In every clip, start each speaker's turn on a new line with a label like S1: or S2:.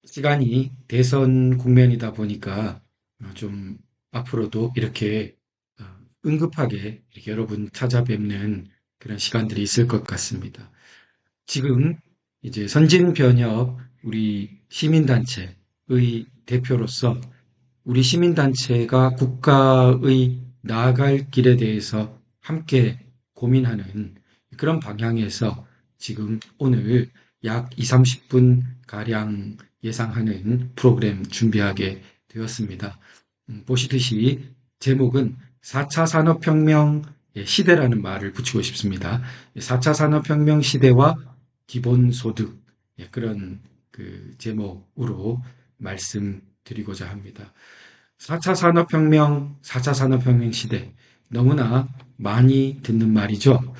S1: 시간이 대선 국면이다 보니까 좀 앞으로도 이렇게 어, 응급하게 이렇게 여러분 찾아뵙는 그런 시간들이 있을 것 같습니다. 지금 이제 선진변협 우리 시민단체의 대표로서 우리 시민단체가 국가의 나아갈 길에 대해서 함께 고민하는 그런 방향에서 지금 오늘 약 2, 30분 가량 예상하는 프로그램 준비하게 되었습니다. 보시듯이 제목은 4차 산업혁명 시대라는 말을 붙이고 싶습니다. 4차 산업혁명 시대와 기본소득 그런 그 제목으로 말씀드리고자 합니다. 4차 산업혁명, 4차 산업혁명 시대 너무나 많이 듣는 말이죠.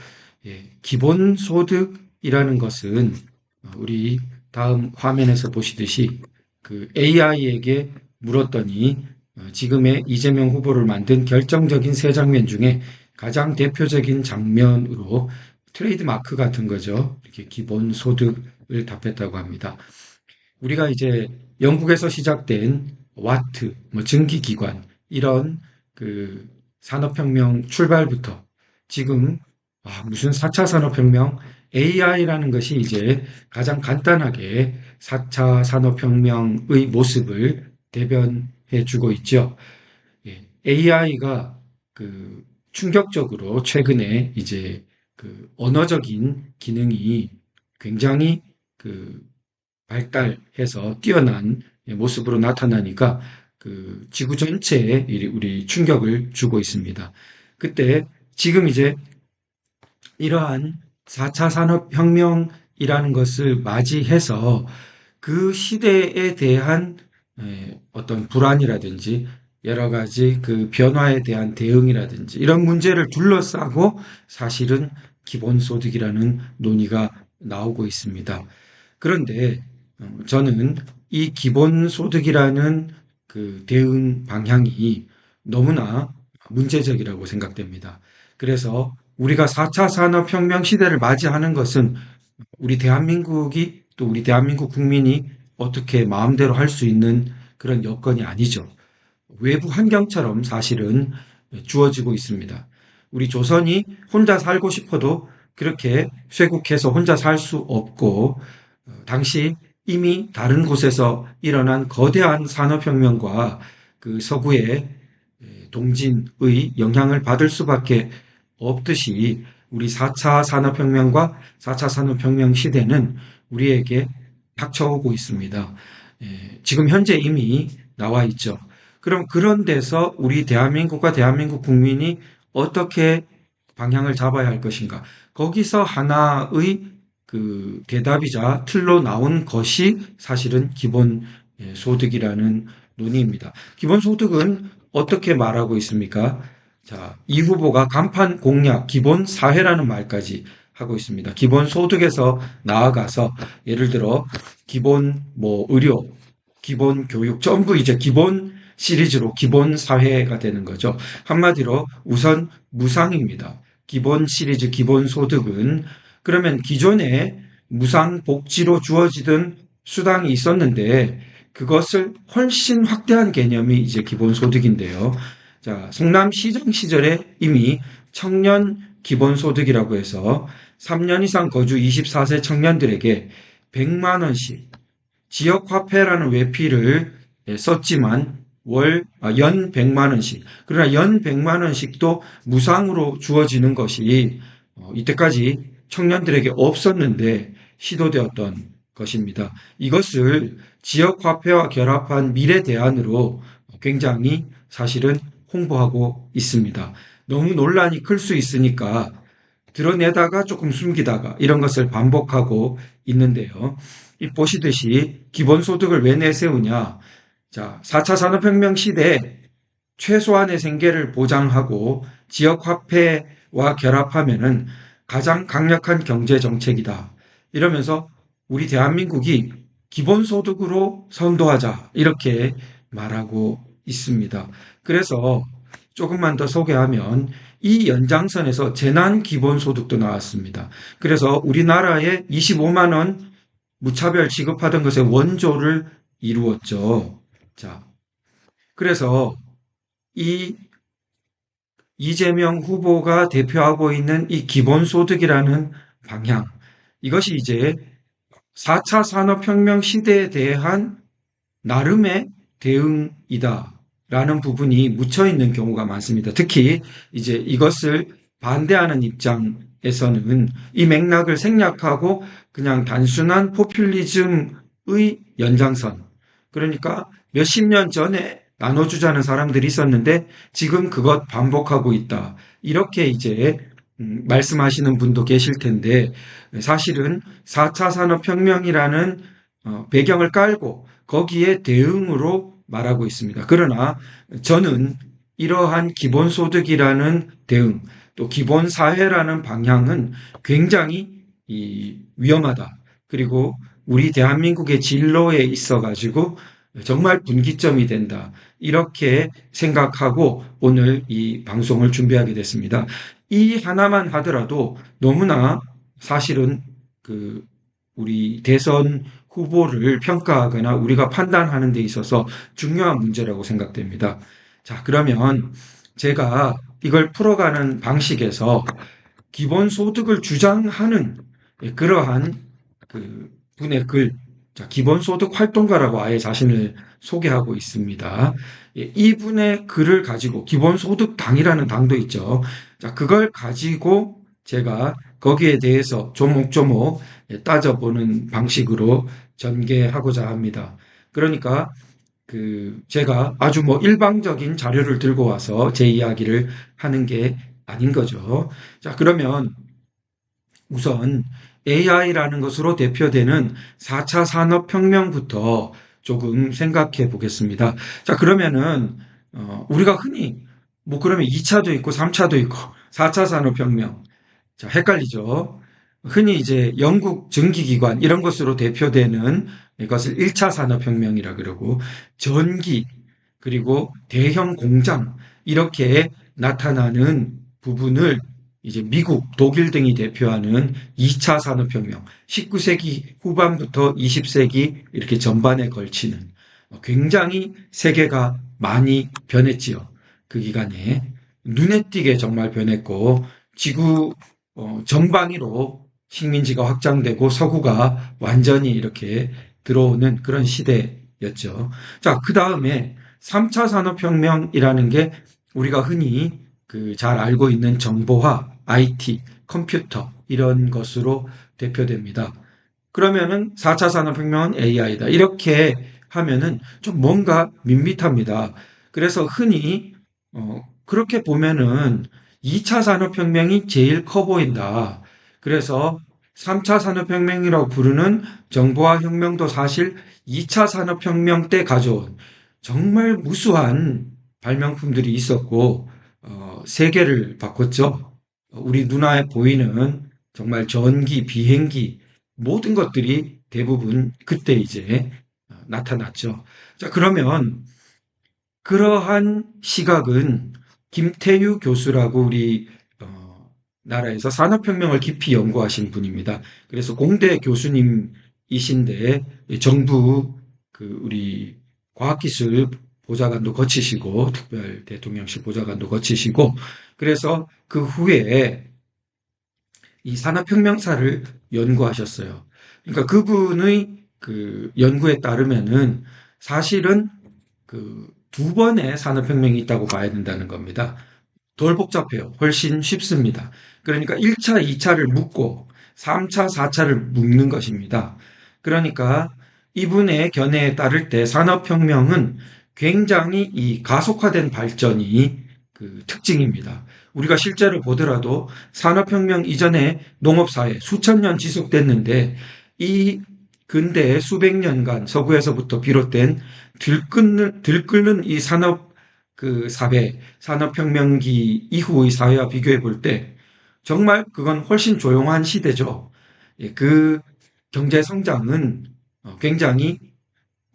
S1: 기본소득이라는 것은 우리 다음 화면에서 보시듯이 그 AI에게 물었더니 지금의 이재명 후보를 만든 결정적인 세 장면 중에 가장 대표적인 장면으로 트레이드 마크 같은 거죠. 이렇게 기본소득을 답했다고 합니다. 우리가 이제 영국에서 시작된 와트, 뭐 증기기관 이런 그 산업혁명 출발부터 지금 무슨 4차 산업혁명 AI라는 것이 이제 가장 간단하게 4차 산업혁명의 모습을 대변해 주고 있죠. AI가 그 충격적으로 최근에 이제 그 언어적인 기능이 굉장히 그 발달해서 뛰어난 모습으로 나타나니까 그 지구 전체에 우리 충격을 주고 있습니다. 그때 지금 이제 이러한 4차 산업혁명이라는 것을 맞이해서 그 시대에 대한 어떤 불안이라든지 여러 가지 그 변화에 대한 대응이라든지 이런 문제를 둘러싸고 사실은 기본소득이라는 논의가 나오고 있습니다. 그런데 저는 이 기본소득이라는 그 대응 방향이 너무나 문제적이라고 생각됩니다. 그래서 우리가 4차 산업혁명 시대를 맞이하는 것은 우리 대한민국이 또 우리 대한민국 국민이 어떻게 마음대로 할 수 있는 그런 여건이 아니죠. 외부 환경처럼 사실은 주어지고 있습니다. 우리 조선이 혼자 살고 싶어도 그렇게 쇄국해서 혼자 살 수 없고 당시 이미 다른 곳에서 일어난 거대한 산업혁명과 그 서구의 동진의 영향을 받을 수밖에 없듯이 우리 4차 산업혁명과 4차 산업혁명 시대는 우리에게 닥쳐오고 있습니다. 지금 현재 이미 나와 있죠. 그럼 그런 데서 우리 대한민국과 대한민국 국민이 어떻게 방향을 잡아야 할 것인가? 거기서 하나의 그 대답이자 틀로 나온 것이 사실은 기본 소득이라는 논의입니다. 기본 소득은 어떻게 말하고 있습니까? 자, 이 후보가 간판 공약 기본 사회라는 말까지 하고 있습니다. 기본 소득에서 나아가서 예를 들어 기본 뭐 의료, 기본 교육 전부 이제 기본 시리즈로 기본 사회가 되는 거죠. 한마디로 우선 무상입니다. 기본 시리즈 기본 소득은 그러면 기존에 무상 복지로 주어지던 수당이 있었는데 그것을 훨씬 확대한 개념이 이제 기본소득인데요. 자, 성남시정 시절에 이미 청년 기본소득이라고 해서 3년 이상 거주 24세 청년들에게 100만 원씩 지역화폐라는 외피를 썼지만 연 100만 원씩. 그러나 연 100만 원씩도 무상으로 주어지는 것이 이때까지 청년들에게 없었는데 시도되었던 것입니다. 이것을 지역화폐와 결합한 미래 대안으로 굉장히 사실은 홍보하고 있습니다. 너무 논란이 클 수 있으니까 드러내다가 조금 숨기다가 이런 것을 반복하고 있는데요. 이 보시듯이 기본소득을 왜 내세우냐? 자, 4차 산업혁명 시대에 최소한의 생계를 보장하고 지역화폐와 결합하면은 가장 강력한 경제 정책이다. 이러면서 우리 대한민국이 기본소득으로 선도하자. 이렇게 말하고 있습니다. 그래서 조금만 더 소개하면 이 연장선에서 재난기본소득도 나왔습니다. 그래서 우리나라에 25만 원 무차별 지급하던 것의 원조를 이루었죠. 자, 그래서 이 이재명 후보가 대표하고 있는 이 기본소득이라는 방향, 이것이 이제 4차 산업혁명 시대에 대한 나름의 대응이다라는 부분이 묻혀 있는 경우가 많습니다. 특히 이제 이것을 반대하는 입장에서는 이 맥락을 생략하고 그냥 단순한 포퓰리즘의 연장선, 그러니까 몇십 년 전에 나눠주자는 사람들이 있었는데 지금 그것 반복하고 있다. 이렇게 이제 말씀하시는 분도 계실 텐데, 사실은 4차 산업혁명이라는 배경을 깔고 거기에 대응으로 말하고 있습니다. 그러나 저는 이러한 기본소득이라는 대응, 또 기본사회라는 방향은 굉장히 위험하다. 그리고 우리 대한민국의 진로에 있어 가지고 정말 분기점이 된다. 이렇게 생각하고 오늘 이 방송을 준비하게 됐습니다. 이 하나만 하더라도 너무나 사실은 그 우리 대선 후보를 평가하거나 우리가 판단하는 데 있어서 중요한 문제라고 생각됩니다. 자, 그러면 제가 이걸 풀어가는 방식에서 기본소득을 주장하는 그러한 그 분의 글, 자, 기본소득 활동가라고 아예 자신을 소개하고 있습니다. 이분의 글을 가지고 기본소득 당이라는 당도 있죠. 자, 그걸 가지고 제가 거기에 대해서 조목조목 따져보는 방식으로 전개하고자 합니다. 그러니까 제가 아주 뭐 일방적인 자료를 들고 와서 제 이야기를 하는 게 아닌 거죠. 자, 그러면 우선 AI라는 것으로 대표되는 4차 산업혁명부터 조금 생각해 보겠습니다. 자, 그러면은, 우리가 흔히, 뭐 그러면 2차도 있고 3차도 있고 4차 산업혁명. 자, 헷갈리죠? 흔히 이제 영국 증기기관 이런 것으로 대표되는 이것을 1차 산업혁명이라 그러고 전기 그리고 대형 공장 이렇게 나타나는 부분을 이제 미국, 독일 등이 대표하는 2차 산업혁명, 19세기 후반부터 20세기 이렇게 전반에 걸치는 굉장히 세계가 많이 변했지요. 그 기간에 눈에 띄게 정말 변했고 지구 전방위로 식민지가 확장되고 서구가 완전히 이렇게 들어오는 그런 시대였죠. 자, 그 다음에 3차 산업혁명이라는 게 우리가 흔히 잘 알고 있는 정보화, IT, 컴퓨터 이런 것으로 대표됩니다. 그러면은 4차 산업혁명은 AI다. 이렇게 하면은 좀 뭔가 밋밋합니다. 그래서 흔히 그렇게 보면은 2차 산업혁명이 제일 커 보인다. 그래서 3차 산업혁명이라고 부르는 정보화 혁명도 사실 2차 산업혁명 때 가져온 정말 무수한 발명품들이 있었고 세계를 바꿨죠. 우리 눈에 보이는 정말 전기, 비행기 모든 것들이 대부분 그때 이제 나타났죠. 자, 그러면 그러한 시각은 김태유 교수라고 우리 나라에서 산업혁명을 깊이 연구하신 분입니다. 그래서 공대 교수님이신데 정부 우리 과학기술 보좌관도 거치시고 특별 대통령실 보좌관도 거치시고 그래서 그 후에 이 산업혁명사를 연구하셨어요. 그러니까 그분의 연구에 따르면은 사실은 두 번의 산업혁명이 있다고 봐야 된다는 겁니다. 덜 복잡해요. 훨씬 쉽습니다. 그러니까 1차, 2차를 묶고 3차, 4차를 묶는 것입니다. 그러니까 이분의 견해에 따를 때 산업혁명은 굉장히 이 가속화된 발전이 특징입니다. 우리가 실제로 보더라도 산업혁명 이전에 농업사회 수천 년 지속됐는데 이 근대 수백 년간 서구에서부터 비롯된 들끓는 이 사회, 산업혁명기 이후의 사회와 비교해 볼 때 정말 그건 훨씬 조용한 시대죠. 예, 경제 성장은 굉장히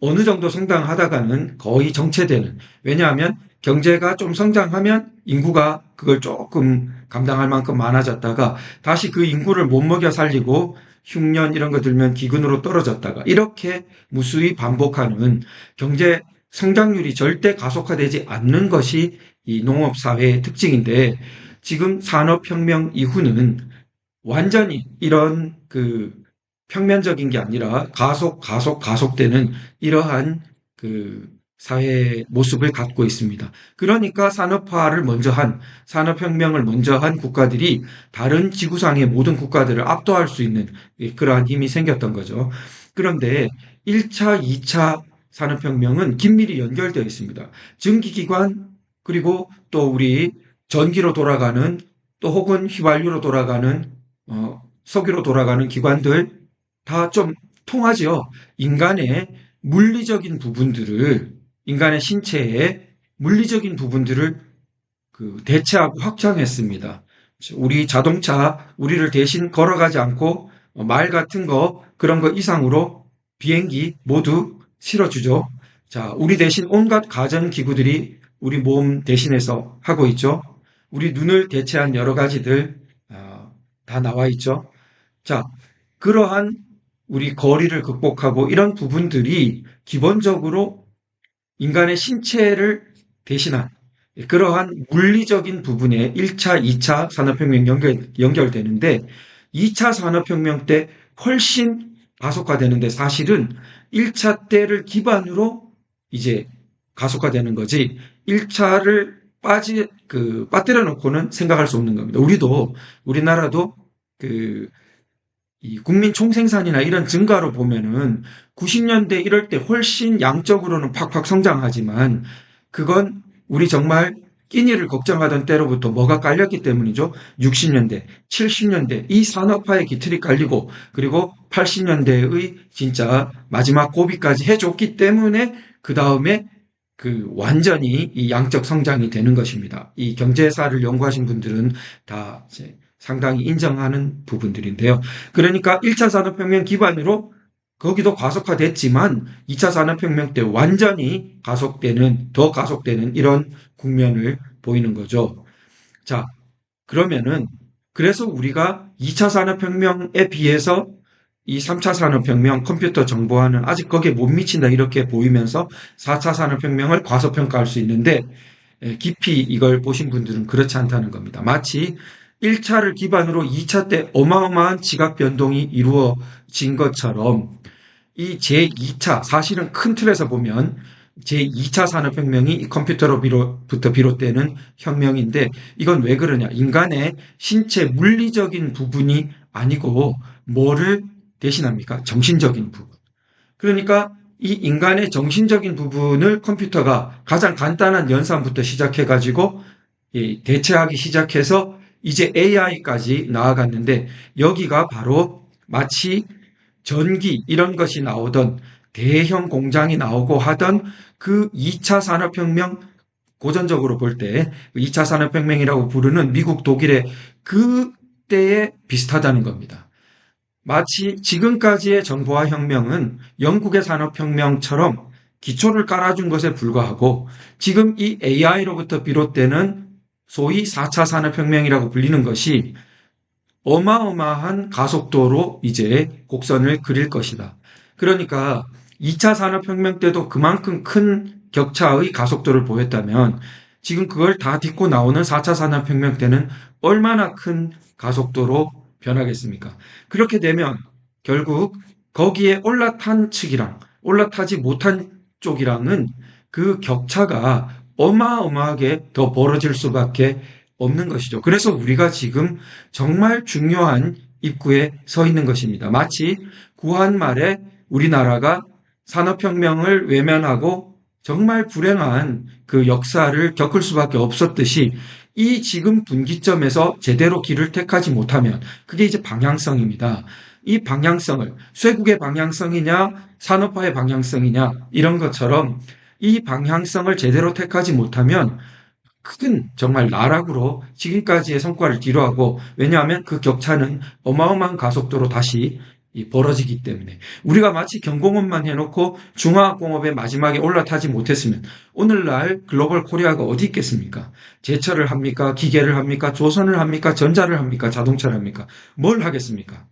S1: 어느 정도 성장하다가는 거의 정체되는. 왜냐하면 경제가 좀 성장하면 인구가 그걸 조금 감당할 만큼 많아졌다가 다시 그 인구를 못 먹여 살리고 흉년 이런 거 들면 기근으로 떨어졌다가 이렇게 무수히 반복하는 경제 성장률이 절대 가속화되지 않는 것이 이 농업사회의 특징인데 지금 산업혁명 이후는 완전히 이런 그 평면적인 게 아니라 가속되는 이러한 그 사회 모습을 갖고 있습니다. 그러니까 산업혁명을 먼저 한 국가들이 다른 지구상의 모든 국가들을 압도할 수 있는 그러한 힘이 생겼던 거죠. 그런데 1차, 2차 산업혁명은 긴밀히 연결되어 있습니다. 증기기관, 그리고 또 우리 전기로 돌아가는 또 혹은 휘발유로 돌아가는 석유로 돌아가는 기관들 다 좀 통하죠. 인간의 물리적인 부분들을 인간의 신체의 물리적인 부분들을 대체하고 확장했습니다. 우리 자동차 우리를 대신 걸어가지 않고 말 같은 거 그런 거 이상으로 비행기 모두 실어주죠. 자, 우리 대신 온갖 가전기구들이 우리 몸 대신해서 하고 있죠. 우리 눈을 대체한 여러 가지들 다 나와 있죠. 자, 그러한 우리 거리를 극복하고 이런 부분들이 기본적으로 인간의 신체를 대신한 그러한 물리적인 부분에 1차, 2차 산업혁명 연결되는데 2차 산업혁명 때 훨씬 가속화되는데 사실은 1차 때를 기반으로 이제 가속화되는 거지 1차를 빠뜨려 놓고는 생각할 수 없는 겁니다. 우리나라도 이 국민 총생산이나 이런 증가로 보면은 90년대 이럴 때 훨씬 양적으로는 팍팍 성장하지만 그건 우리 정말 끼니를 걱정하던 때로부터 뭐가 깔렸기 때문이죠. 60년대, 70년대 이 산업화의 기틀이 깔리고 그리고 80년대의 진짜 마지막 고비까지 해줬기 때문에 그 다음에 완전히 이 양적 성장이 되는 것입니다. 이 경제사를 연구하신 분들은 다 이제 상당히 인정하는 부분들인데요. 그러니까 1차 산업혁명 기반으로 거기도 가속화됐지만 2차 산업혁명 때 완전히 더 가속되는 이런 국면을 보이는 거죠. 자, 그래서 우리가 2차 산업혁명에 비해서 이 3차 산업혁명 컴퓨터 정보화는 아직 거기에 못 미친다 이렇게 보이면서 4차 산업혁명을 과소평가할 수 있는데 깊이 이걸 보신 분들은 그렇지 않다는 겁니다. 마치 1차를 기반으로 2차 때 어마어마한 지각 변동이 이루어진 것처럼 이 제2차 사실은 큰 틀에서 보면 제2차 산업혁명이 이 컴퓨터로부터 비롯되는 혁명인데 이건 왜 그러냐? 인간의 신체 물리적인 부분이 아니고 뭐를 대신합니까? 정신적인 부분. 그러니까 이 인간의 정신적인 부분을 컴퓨터가 가장 간단한 연산부터 시작해가지고 대체하기 시작해서 이제 AI까지 나아갔는데 여기가 바로 마치 전기 이런 것이 나오던 대형 공장이 나오고 하던 그 2차 산업혁명 고전적으로 볼 때 2차 산업혁명이라고 부르는 미국 독일의 그때에 비슷하다는 겁니다. 마치 지금까지의 정보화 혁명은 영국의 산업혁명처럼 기초를 깔아준 것에 불과하고 지금 이 AI로부터 비롯되는 소위 4차 산업혁명이라고 불리는 것이 어마어마한 가속도로 이제 곡선을 그릴 것이다. 그러니까 2차 산업혁명 때도 그만큼 큰 격차의 가속도를 보였다면 지금 그걸 다 딛고 나오는 4차 산업혁명 때는 얼마나 큰 가속도로 변하겠습니까? 그렇게 되면 결국 거기에 올라탄 측이랑 올라타지 못한 쪽이랑은 그 격차가 어마어마하게 더 벌어질 수밖에 없는 것이죠. 그래서 우리가 지금 정말 중요한 입구에 서 있는 것입니다. 마치 구한 말에 우리나라가 산업혁명을 외면하고 정말 불행한 그 역사를 겪을 수밖에 없었듯이 이 지금 분기점에서 제대로 길을 택하지 못하면 그게 이제 방향성입니다. 이 방향성을 쇠국의 방향성이냐 산업화의 방향성이냐 이런 것처럼 이 방향성을 제대로 택하지 못하면 큰 정말 나락으로 지금까지의 성과를 뒤로하고 왜냐하면 그 격차는 어마어마한 가속도로 다시 벌어지기 때문에 우리가 마치 경공업만 해놓고 중화학공업의 마지막에 올라타지 못했으면 오늘날 글로벌 코리아가 어디 있겠습니까? 제철을 합니까? 기계를 합니까? 조선을 합니까? 전자를 합니까? 자동차를 합니까? 뭘 하겠습니까?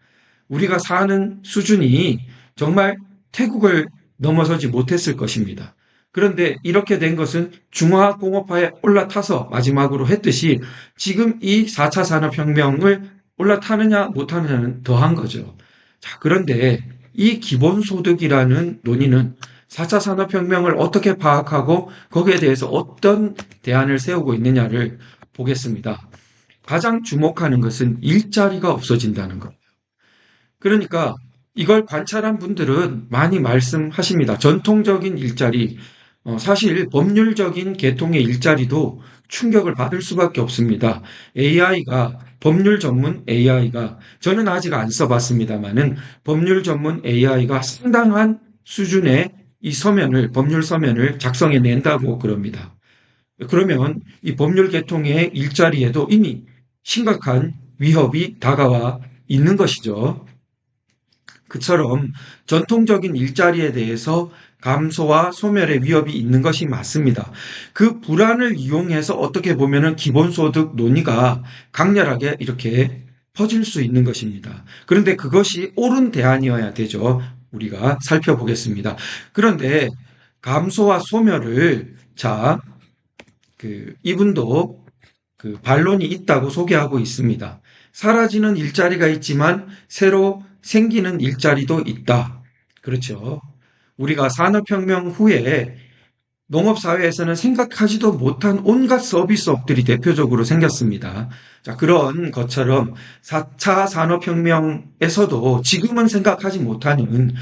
S1: 우리가 사는 수준이 정말 태국을 넘어서지 못했을 것입니다. 그런데 이렇게 된 것은 중화공업화에 올라타서 마지막으로 했듯이 지금 이 4차 산업혁명을 올라타느냐 못하느냐는 더한 거죠. 자, 그런데 이 기본소득이라는 논의는 4차 산업혁명을 어떻게 파악하고 거기에 대해서 어떤 대안을 세우고 있느냐를 보겠습니다. 가장 주목하는 것은 일자리가 없어진다는 것. 그러니까 이걸 관찰한 분들은 많이 말씀하십니다. 전통적인 일자리, 사실 법률적인 계통의 일자리도 충격을 받을 수밖에 없습니다. AI가, 법률 전문 AI가, 저는 아직 안 써봤습니다만은 법률 전문 AI가 상당한 수준의 이 서면을, 법률 서면을 작성해 낸다고 그럽니다. 그러면 이 법률 계통의 일자리에도 이미 심각한 위협이 다가와 있는 것이죠. 그처럼 전통적인 일자리에 대해서 감소와 소멸의 위협이 있는 것이 맞습니다. 그 불안을 이용해서 어떻게 보면은 기본소득 논의가 강렬하게 이렇게 퍼질 수 있는 것입니다. 그런데 그것이 옳은 대안이어야 되죠. 우리가 살펴보겠습니다. 그런데 감소와 소멸을 이분도 그 반론이 있다고 소개하고 있습니다. 사라지는 일자리가 있지만 새로 생기는 일자리도 있다. 그렇죠. 우리가 산업혁명 후에 농업사회에서는 생각하지도 못한 온갖 서비스업들이 대표적으로 생겼습니다. 자, 그런 것처럼 4차 산업혁명에서도 지금은 생각하지 못하는,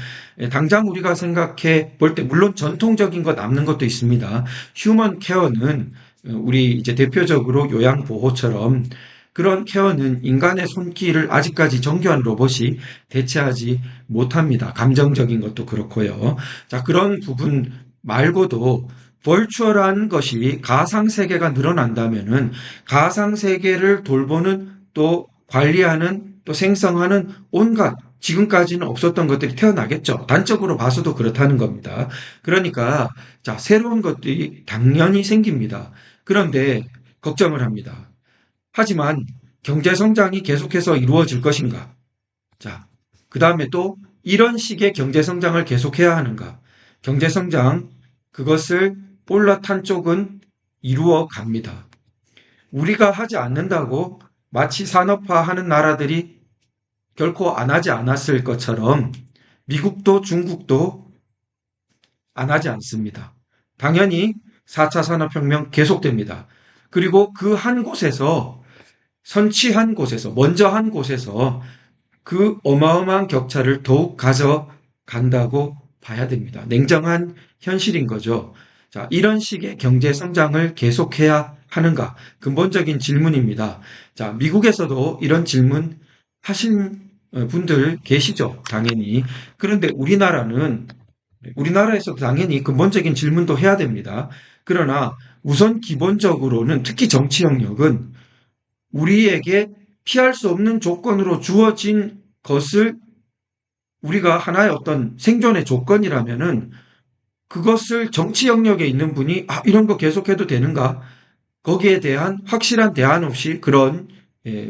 S1: 당장 우리가 생각해 볼 때, 물론 전통적인 것 남는 것도 있습니다. 휴먼 케어는 우리 이제 대표적으로 요양보호처럼 그런 케어는 인간의 손길을 아직까지 정교한 로봇이 대체하지 못합니다. 감정적인 것도 그렇고요. 자, 그런 부분 말고도 벌추얼한 것이 가상세계가 늘어난다면은 가상세계를 돌보는 또 관리하는 또 생성하는 온갖 지금까지는 없었던 것들이 태어나겠죠. 단적으로 봐서도 그렇다는 겁니다. 그러니까 자, 새로운 것들이 당연히 생깁니다. 그런데 걱정을 합니다. 하지만 경제 성장이 계속해서 이루어질 것인가? 자, 그 다음에 또 이런 식의 경제 성장을 계속해야 하는가? 경제 성장, 그것을 올라탄 쪽은 이루어 갑니다. 우리가 하지 않는다고 마치 산업화하는 나라들이 결코 안 하지 않았을 것처럼 미국도 중국도 안 하지 않습니다. 당연히 4차 산업혁명 계속됩니다. 그리고 그 한 곳에서 선취한 곳에서 먼저 한 곳에서 그 어마어마한 격차를 더욱 가져간다고 봐야 됩니다. 냉정한 현실인 거죠. 자, 이런 식의 경제 성장을 계속해야 하는가? 근본적인 질문입니다. 자, 미국에서도 이런 질문 하신 분들 계시죠? 당연히. 그런데 우리나라에서도 당연히 근본적인 질문도 해야 됩니다. 그러나 우선 기본적으로는 특히 정치 영역은 우리에게 피할 수 없는 조건으로 주어진 것을 우리가 하나의 어떤 생존의 조건이라면은 그것을 정치 영역에 있는 분이 이런 거 계속해도 되는가? 거기에 대한 확실한 대안 없이 그런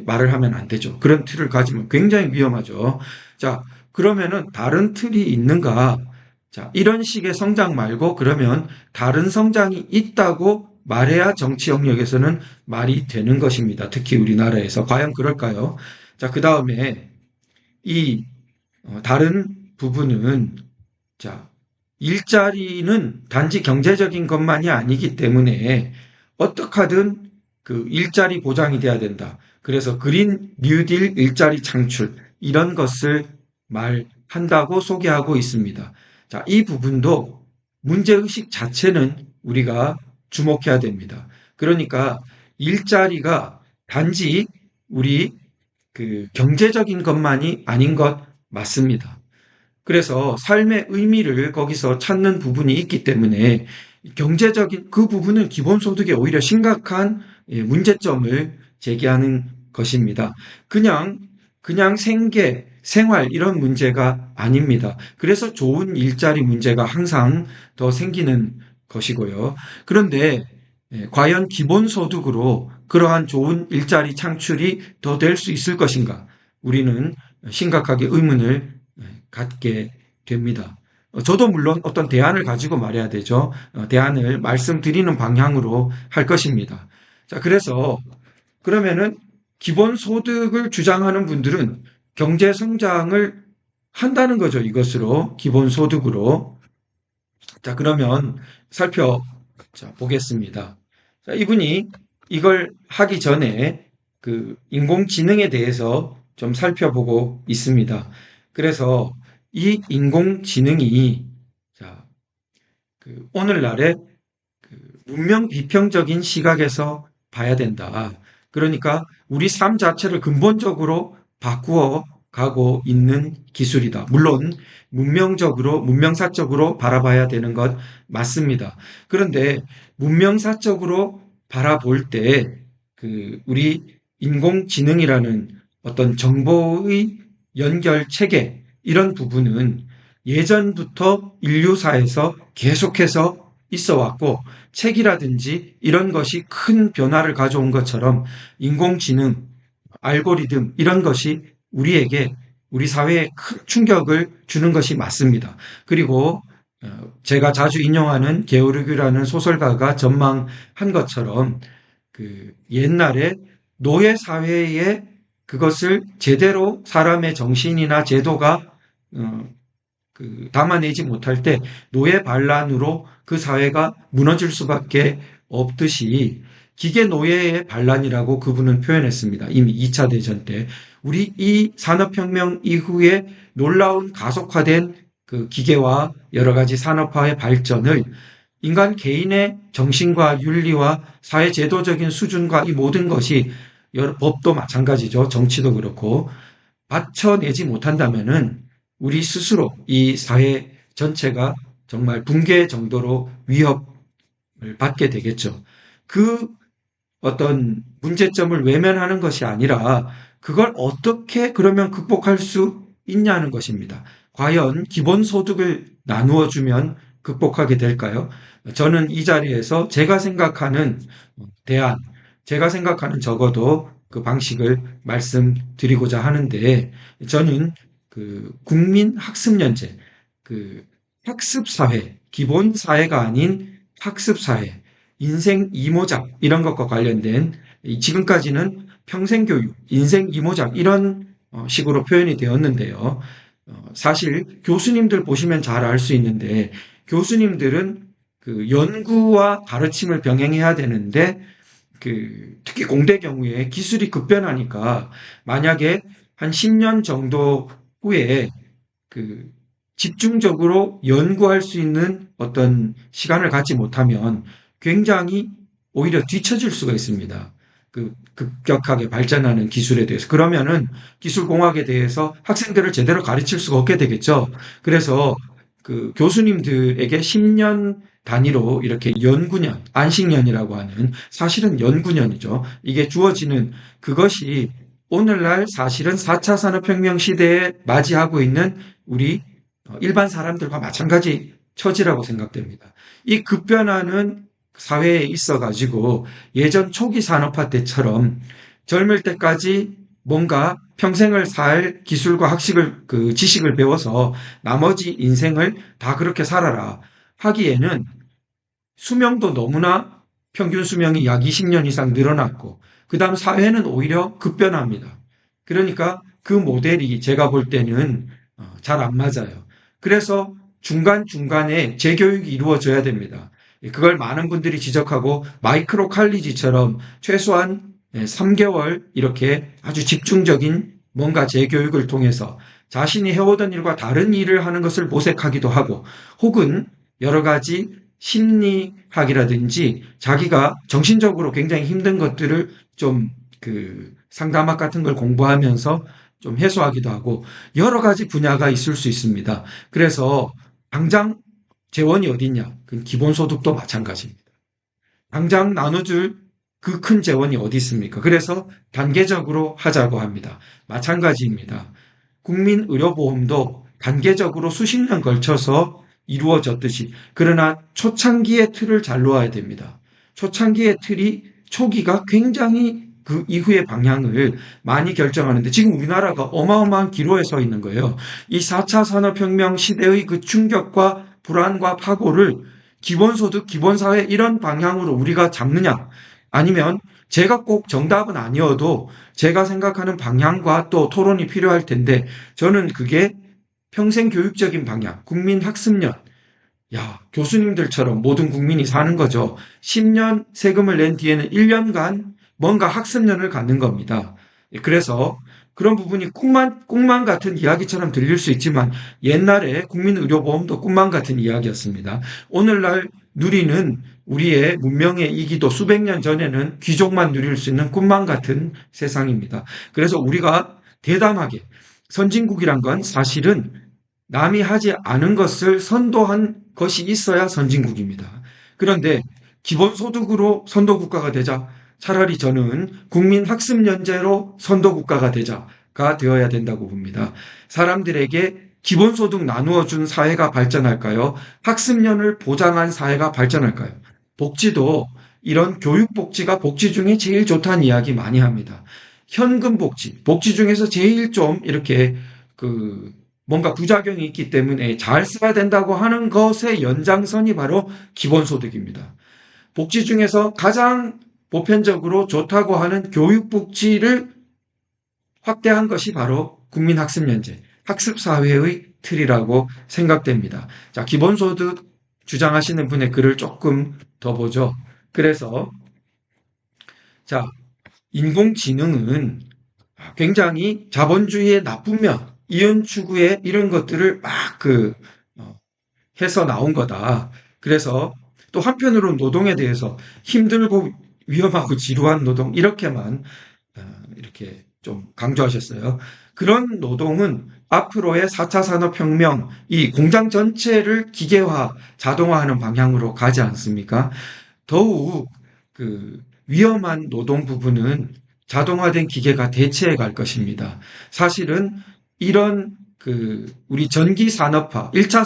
S1: 말을 하면 안 되죠. 그런 틀을 가지면 굉장히 위험하죠. 자, 그러면은 다른 틀이 있는가? 자, 이런 식의 성장 말고 그러면 다른 성장이 있다고 말해야 정치 영역에서는 말이 되는 것입니다. 특히 우리나라에서. 과연 그럴까요? 자, 그 다음에 이 다른 부분은 자, 일자리는 단지 경제적인 것만이 아니기 때문에 어떻게 하든 그 일자리 보장이 돼야 된다. 그래서 그린 뉴딜 일자리 창출 이런 것을 말한다고 소개하고 있습니다. 자, 이 부분도 문제의식 자체는 우리가 주목해야 됩니다. 그러니까 일자리가 단지 우리 그 경제적인 것만이 아닌 것 맞습니다. 그래서 삶의 의미를 거기서 찾는 부분이 있기 때문에 경제적인 그 부분은 기본소득에 오히려 심각한 문제점을 제기하는 것입니다. 그냥 생계, 생활 이런 문제가 아닙니다. 그래서 좋은 일자리 문제가 항상 더 생기는 것이고요. 그런데 과연 기본소득으로 그러한 좋은 일자리 창출이 더 될 수 있을 것인가? 우리는 심각하게 의문을 갖게 됩니다. 저도 물론 어떤 대안을 가지고 말해야 되죠. 대안을 말씀드리는 방향으로 할 것입니다. 자, 그래서 그러면은 기본소득을 주장하는 분들은 경제 성장을 한다는 거죠. 이것으로 기본소득으로. 자, 그러면 보겠습니다. 자, 이분이 이걸 하기 전에 그 인공지능에 대해서 좀 살펴보고 있습니다. 그래서 이 인공지능이 자, 오늘날의 문명 비평적인 시각에서 봐야 된다. 그러니까 우리 삶 자체를 근본적으로 바꾸어 가고 있는 기술이다. 물론 문명사적으로 바라봐야 되는 것 맞습니다. 그런데 문명사적으로 바라볼 때 우리 인공지능이라는 어떤 정보의 연결 체계 이런 부분은 예전부터 인류사에서 계속해서 있어 왔고 책이라든지 이런 것이 큰 변화를 가져온 것처럼 인공지능, 알고리즘 이런 것이 우리 사회에 큰 충격을 주는 것이 맞습니다. 그리고 제가 자주 인용하는 게오르규라는 소설가가 전망한 것처럼 옛날에 노예 사회에 그것을 제대로 사람의 정신이나 제도가 담아내지 못할 때 노예 반란으로 그 사회가 무너질 수밖에 없듯이 기계 노예의 반란이라고 그분은 표현했습니다. 이미 2차 대전 때. 우리 이 산업혁명 이후에 놀라운 가속화된 기계와 여러 가지 산업화의 발전을 인간 개인의 정신과 윤리와 사회제도적인 수준과 이 모든 것이 법도 마찬가지죠. 정치도 그렇고 받쳐내지 못한다면은 우리 스스로 이 사회 전체가 정말 붕괴 정도로 위협을 받게 되겠죠. 그 어떤 문제점을 외면하는 것이 아니라 그걸 어떻게 그러면 극복할 수 있냐는 것입니다. 과연 기본소득을 나누어 주면 극복하게 될까요? 저는 이 자리에서 제가 생각하는 대안, 제가 생각하는 적어도 그 방식을 말씀드리고자 하는데 저는 국민학습연제, 학습사회, 기본사회가 아닌 학습사회, 인생 이모작 이런 것과 관련된 지금까지는 평생교육, 인생 이모작 이런 식으로 표현이 되었는데요. 사실 교수님들 보시면 잘 알 수 있는데 교수님들은 연구와 가르침을 병행해야 되는데 특히 공대 경우에 기술이 급변하니까 만약에 한 10년 정도 후에 집중적으로 연구할 수 있는 어떤 시간을 갖지 못하면 굉장히 오히려 뒤처질 수가 있습니다. 급격하게 발전하는 기술에 대해서. 그러면은 기술공학에 대해서 학생들을 제대로 가르칠 수가 없게 되겠죠. 그래서 교수님들에게 10년 단위로 이렇게 연구년, 안식년이라고 하는 사실은 연구년이죠. 이게 주어지는 그것이 오늘날 사실은 4차 산업혁명 시대에 맞이하고 있는 우리 일반 사람들과 마찬가지 처지라고 생각됩니다. 이 급변하는 사회에 있어가지고 예전 초기 산업화 때처럼 젊을 때까지 뭔가 평생을 살 기술과 지식을 배워서 나머지 인생을 다 그렇게 살아라 하기에는 수명도 너무나 평균 수명이 약 20년 이상 늘어났고 그 다음 사회는 오히려 급변합니다. 그러니까 그 모델이 제가 볼 때는 잘 안 맞아요. 그래서 중간중간에 재교육이 이루어져야 됩니다. 그걸 많은 분들이 지적하고 마이크로 칼리지처럼 최소한 3개월 이렇게 아주 집중적인 뭔가 재교육을 통해서 자신이 해오던 일과 다른 일을 하는 것을 모색하기도 하고 혹은 여러 가지 심리학이라든지 자기가 정신적으로 굉장히 힘든 것들을 좀 상담학 같은 걸 공부하면서 좀 해소하기도 하고 여러 가지 분야가 있을 수 있습니다. 그래서 당장 재원이 어딨냐? 그 기본소득도 마찬가지입니다. 당장 나눠줄 그 큰 재원이 어디 있습니까? 그래서 단계적으로 하자고 합니다. 마찬가지입니다. 국민의료보험도 단계적으로 수십 년 걸쳐서 이루어졌듯이 그러나 초창기의 틀을 잘 놓아야 됩니다. 초창기의 틀이 초기가 굉장히 그 이후의 방향을 많이 결정하는데 지금 우리나라가 어마어마한 기로에 서 있는 거예요. 이 4차 산업혁명 시대의 그 충격과 불안과 파고를 기본소득, 기본사회 이런 방향으로 우리가 잡느냐 아니면 제가 꼭 정답은 아니어도 제가 생각하는 방향과 또 토론이 필요할 텐데 저는 그게 평생 교육적인 방향, 국민학습년, 야, 교수님들처럼 모든 국민이 사는 거죠. 10년 세금을 낸 뒤에는 1년간 뭔가 학습년을 갖는 겁니다. 그래서 그런 부분이 꿈만 같은 이야기처럼 들릴 수 있지만 옛날에 국민의료보험도 꿈만 같은 이야기였습니다. 오늘날 누리는 우리의 문명의 이기도 수백 년 전에는 귀족만 누릴 수 있는 꿈만 같은 세상입니다. 그래서 우리가 대담하게 선진국이란 건 사실은 남이 하지 않은 것을 선도한 것이 있어야 선진국입니다. 그런데 기본소득으로 선도국가가 되자 차라리 저는 국민학습연제로 선도국가가 되자가 되어야 된다고 봅니다. 사람들에게 기본소득 나누어 준 사회가 발전할까요? 학습년을 보장한 사회가 발전할까요? 복지도 이런 교육복지가 복지 중에 제일 좋다는 이야기 많이 합니다. 현금 복지 중에서 제일 좀 이렇게 그 뭔가 부작용이 있기 때문에 잘 써야 된다고 하는 것의 연장선이 바로 기본소득입니다. 복지 중에서 가장 보편적으로 좋다고 하는 교육복지를 확대한 것이 바로 국민학습연제, 학습사회의 틀이라고 생각됩니다. 자, 기본소득 주장하시는 분의 글을 조금 더 보죠. 그래서, 자, 인공지능은 굉장히 자본주의의 나쁜 면, 이윤 추구에 이런 것들을 막 해서 나온 거다. 그래서 또 한편으로는 노동에 대해서 힘들고 위험하고 지루한 노동 이렇게만 이렇게 좀 강조하셨어요. 그런 노동은 앞으로의 4차 산업혁명, 이 공장 전체를 기계화, 자동화하는 방향으로 가지 않습니까? 더욱 위험한 노동 부분은 자동화된 기계가 대체해 갈 것입니다. 사실은 이런 우리 전기 산업화, 1차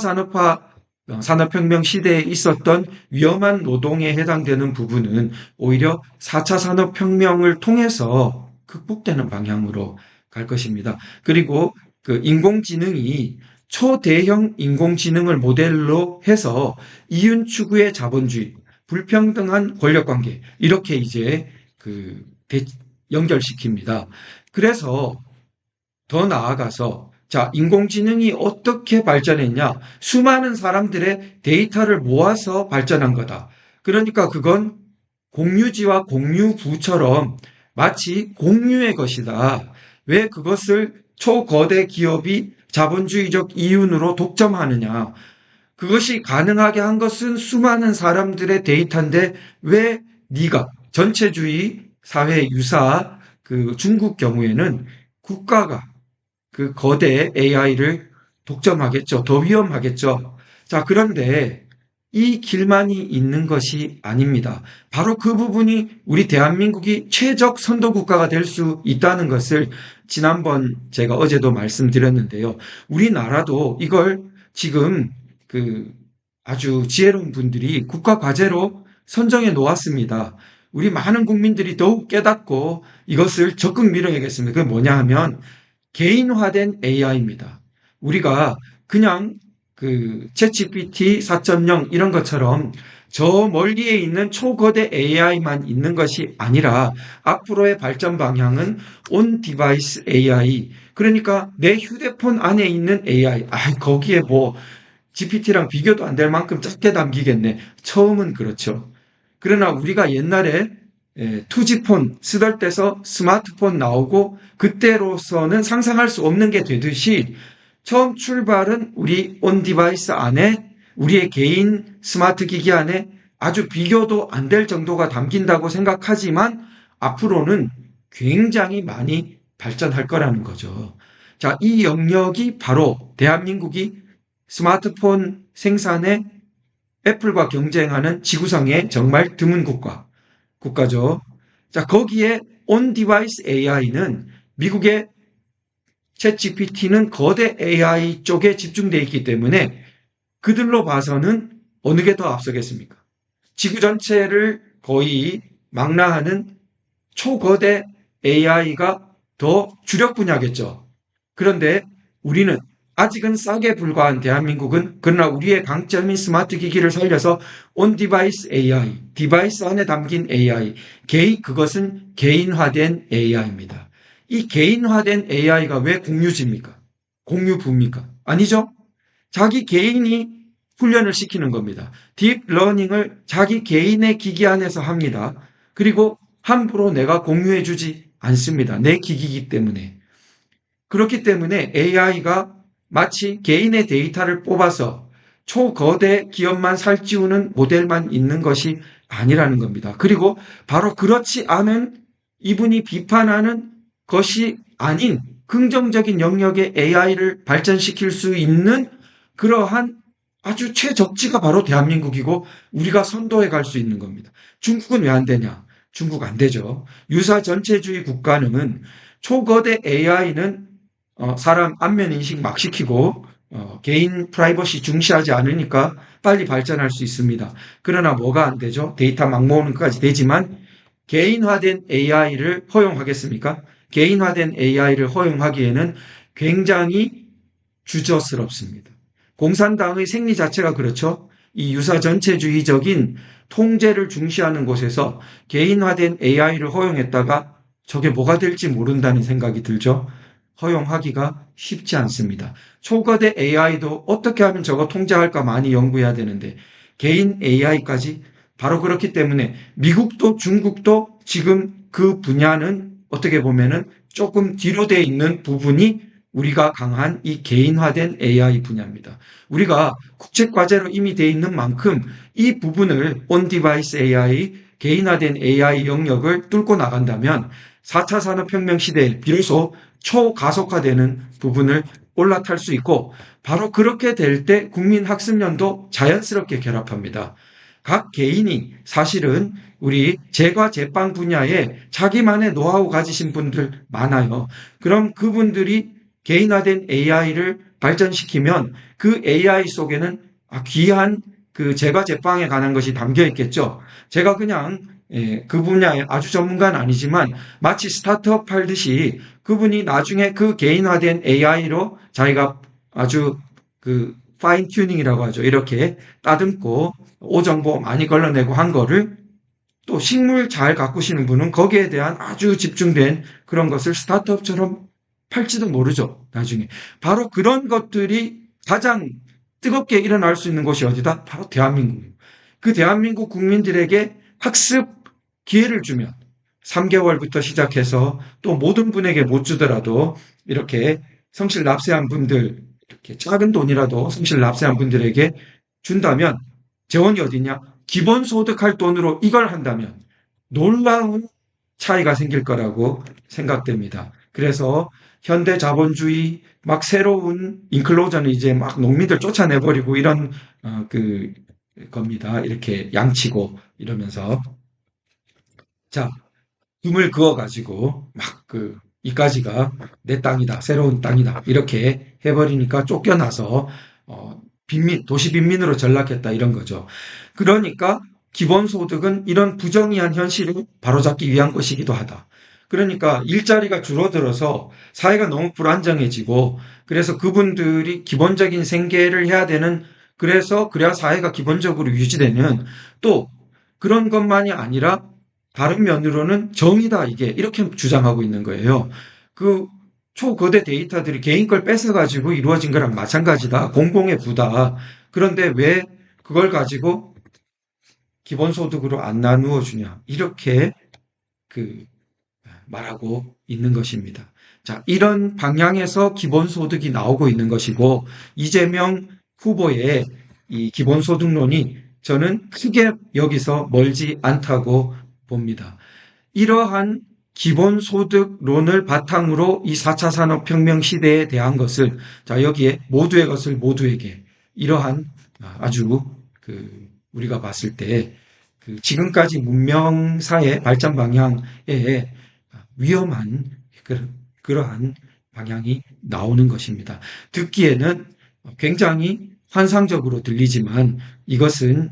S1: 산업혁명 시대에 있었던 위험한 노동에 해당되는 부분은 오히려 4차 산업혁명을 통해서 극복되는 방향으로 갈 것입니다. 그리고 인공지능이 초대형 인공지능을 모델로 해서 이윤 추구의 자본주의, 불평등한 권력관계 이렇게 이제 연결시킵니다. 그래서 더 나아가서 자, 인공지능이 어떻게 발전했냐? 수많은 사람들의 데이터를 모아서 발전한 거다. 그러니까 그건 공유지와 공유부처럼 마치 공유의 것이다. 왜 그것을 초거대 기업이 자본주의적 이윤으로 독점하느냐? 그것이 가능하게 한 것은 수많은 사람들의 데이터인데 왜 네가 전체주의 사회 유사 중국 경우에는 국가가 그 거대 AI를 독점하겠죠. 더 위험하겠죠. 자, 그런데 이 길만이 있는 것이 아닙니다. 바로 그 부분이 우리 대한민국이 최적 선도 국가가 될 수 있다는 것을 지난번 제가 어제도 말씀드렸는데요. 우리나라도 이걸 지금 아주 지혜로운 분들이 국가 과제로 선정해 놓았습니다. 우리 많은 국민들이 더욱 깨닫고 이것을 적극 밀어야겠습니다. 그게 뭐냐 하면 개인화된 AI입니다. 우리가 그냥 챗GPT 4.0 이런 것처럼 저 멀리에 있는 초거대 AI만 있는 것이 아니라 앞으로의 발전 방향은 온 디바이스 AI. 그러니까 내 휴대폰 안에 있는 AI. 거기에 뭐 GPT랑 비교도 안 될 만큼 작게 담기겠네. 처음은 그렇죠. 그러나 우리가 옛날에 2G폰 쓰던 때서 스마트폰 나오고 그때로서는 상상할 수 없는 게 되듯이 처음 출발은 우리 온 디바이스 안에 우리의 개인 스마트 기기 안에 아주 비교도 안 될 정도가 담긴다고 생각하지만 앞으로는 굉장히 많이 발전할 거라는 거죠. 자, 이 영역이 바로 대한민국이 스마트폰 생산에 애플과 경쟁하는 지구상의 정말 드문 국가죠. 자, 거기에 온 디바이스 AI는 미국의 챗 GPT는 거대 AI 쪽에 집중되어 있기 때문에 그들로 봐서는 어느 게 더 앞서겠습니까? 지구 전체를 거의 망라하는 초거대 AI가 더 주력 분야겠죠. 그런데 우리는 아직은 싸게 불과한 대한민국은 그러나 우리의 강점인 스마트 기기를 살려서 온 디바이스 AI, 디바이스 안에 담긴 AI, 그것은 개인화된 AI입니다. 이 개인화된 AI가 왜 공유지입니까? 공유부입니까? 아니죠? 자기 개인이 훈련을 시키는 겁니다. 딥러닝을 자기 개인의 기기 안에서 합니다. 그리고 함부로 내가 공유해 주지 않습니다. 내 기기이기 때문에. 그렇기 때문에 AI가 마치 개인의 데이터를 뽑아서 초거대 기업만 살찌우는 모델만 있는 것이 아니라는 겁니다. 그리고 바로 그렇지 않은 이분이 비판하는 것이 아닌 긍정적인 영역의 AI를 발전시킬 수 있는 그러한 아주 최적지가 바로 대한민국이고 우리가 선도해 갈 수 있는 겁니다. 중국은 왜 안 되냐? 중국 안 되죠. 유사 전체주의 국가는 초거대 AI는 사람 안면 인식 막 시키고 개인 프라이버시 중시하지 않으니까 빨리 발전할 수 있습니다. 그러나 뭐가 안 되죠? 데이터 막 모으는 것까지 되지만 개인화된 AI를 허용하겠습니까? 개인화된 AI를 허용하기에는 굉장히 주저스럽습니다. 공산당의 생리 자체가 그렇죠. 이 유사 전체주의적인 통제를 중시하는 곳에서 개인화된 AI를 허용했다가 저게 뭐가 될지 모른다는 생각이 들죠. 허용하기가 쉽지 않습니다. 초거대 AI도 어떻게 하면 저거 통제할까 많이 연구해야 되는데 개인 AI까지 바로 그렇기 때문에 미국도 중국도 지금 그 분야는 어떻게 보면은 조금 뒤로 돼 있는 부분이 우리가 강한 이 개인화된 AI 분야입니다. 우리가 국책과제로 이미 돼 있는 만큼 이 부분을 온디바이스 AI, 개인화된 AI 영역을 뚫고 나간다면 4차 산업혁명 시대에 비로소 초가속화되는 부분을 올라탈 수 있고 바로 그렇게 될 때 국민학습연도 자연스럽게 결합합니다. 각 개인이 사실은 우리 제과 제빵 분야에 자기만의 노하우 가지신 분들 많아요. 그럼 그분들이 개인화된 AI를 발전시키면 그 AI 속에는 귀한 그 제과 제빵에 관한 것이 담겨 있겠죠. 제가 그냥 그 분야에 아주 전문가는 아니지만 마치 스타트업 팔듯이 그분이 나중에 그 개인화된 AI로 자기가 아주 그 파인 튜닝이라고 하죠. 이렇게 따듬고 오정보 많이 걸러내고 한 거를 또 식물 잘 가꾸시는 분은 거기에 대한 아주 집중된 그런 것을 스타트업처럼 팔지도 모르죠. 나중에. 바로 그런 것들이 가장 뜨겁게 일어날 수 있는 곳이 어디다? 바로 대한민국입니다. 그 대한민국 국민들에게 학습 기회를 주면 3개월부터 시작해서 또 모든 분에게 못 주더라도 이렇게 성실 납세한 분들 이렇게 작은 돈이라도 성실 납세한 분들에게 준다면 재원이 어디냐? 기본소득 할 돈으로 이걸 한다면 놀라운 차이가 생길 거라고 생각됩니다. 그래서 현대 자본주의 막 새로운 인클로전을 이제 막 농민들 쫓아내버리고 이런 그 겁니다. 이렇게 양치고 이러면서 자 금을 그어가지고 막 이까지가 내 땅이다, 새로운 땅이다 이렇게 해버리니까 쫓겨나서 도시 빈민으로 전락했다 이런 거죠. 그러니까 기본소득은 이런 부정의한 현실을 바로잡기 위한 것이기도 하다. 그러니까 일자리가 줄어들어서 사회가 너무 불안정해지고 그래서 그분들이 기본적인 생계를 해야 되는 그래야 사회가 기본적으로 유지되는 또 그런 것만이 아니라 다른 면으로는 정의다 이게 이렇게 주장하고 있는 거예요. 그 초거대 데이터들이 개인 걸 뺏어가지고 이루어진 거랑 마찬가지다. 공공의 부다. 그런데 왜 그걸 가지고 기본소득으로 안 나누어 주냐. 이렇게 말하고 있는 것입니다. 자, 이런 방향에서 기본소득이 나오고 있는 것이고, 이재명 후보의 이 기본소득론이 저는 크게 여기서 멀지 않다고 봅니다. 이러한 기본소득론을 바탕으로 이 4차 산업혁명 시대에 대한 것을, 자, 여기에 모두의 것을 모두에게, 이러한 아주 우리가 봤을 때 지금까지 문명사의 발전 방향에 위험한 그러한 방향이 나오는 것입니다. 듣기에는 굉장히 환상적으로 들리지만 이것은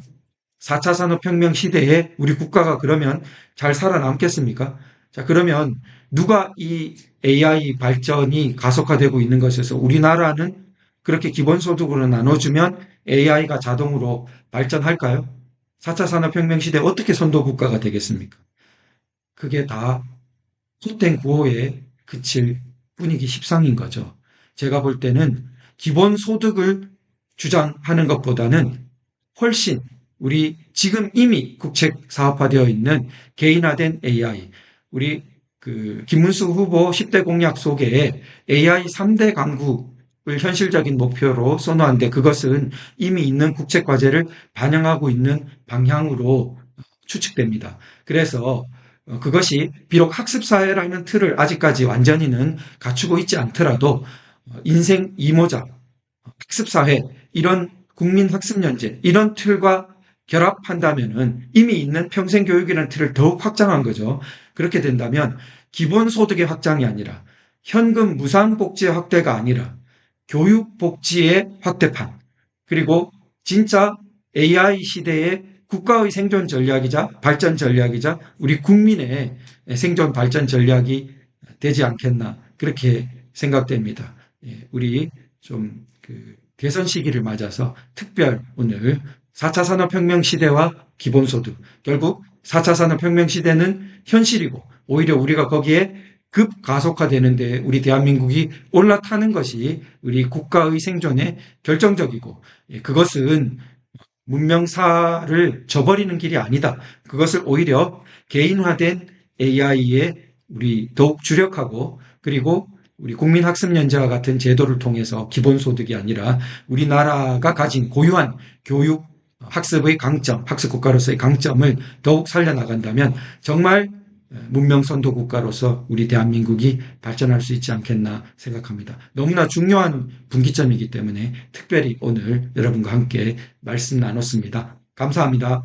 S1: 4차 산업혁명 시대에 우리 국가가 그러면 잘 살아남겠습니까? 자, 그러면 누가 이 AI 발전이 가속화되고 있는 것에서 우리나라는 그렇게 기본소득으로 나눠주면 AI가 자동으로 발전할까요? 4차 산업혁명 시대 어떻게 선도국가가 되겠습니까? 그게 다 헛된 구호에 그칠 뿐이기 십상인 거죠. 제가 볼 때는 기본소득을 주장하는 것보다는 훨씬 우리 지금 이미 국책 사업화되어 있는 개인화된 AI, 우리 그 김문수 후보 10대 공약 속에 AI 3대 강국을 현실적인 목표로 선호한데 그것은 이미 있는 국책 과제를 반영하고 있는 방향으로 추측됩니다. 그래서 그것이 비록 학습사회라는 틀을 아직까지 완전히는 갖추고 있지 않더라도 인생 이모작, 학습사회, 이런 국민학습연재, 이런 틀과 결합한다면은 이미 있는 평생교육이라는 틀을 더욱 확장한 거죠. 그렇게 된다면 기본소득의 확장이 아니라 현금 무상복지의 확대가 아니라 교육복지의 확대판, 그리고 진짜 AI 시대의 국가의 생존 전략이자 발전 전략이자 우리 국민의 생존 발전 전략이 되지 않겠나 그렇게 생각됩니다. 우리 좀 대선 시기를 맞아서 특별 오늘 4차 산업혁명 시대와 기본소득, 결국 4차 산업혁명 시대는 현실이고 오히려 우리가 거기에 급가속화되는데 우리 대한민국이 올라타는 것이 우리 국가의 생존에 결정적이고 그것은 문명사를 저버리는 길이 아니다. 그것을 오히려 개인화된 AI에 우리 더욱 주력하고 그리고 우리 국민학습연재와 같은 제도를 통해서 기본소득이 아니라 우리나라가 가진 고유한 교육, 학습의 강점, 학습국가로서의 강점을 더욱 살려나간다면 정말 문명선도 국가로서 우리 대한민국이 발전할 수 있지 않겠나 생각합니다. 너무나 중요한 분기점이기 때문에 특별히 오늘 여러분과 함께 말씀 나눴습니다. 감사합니다.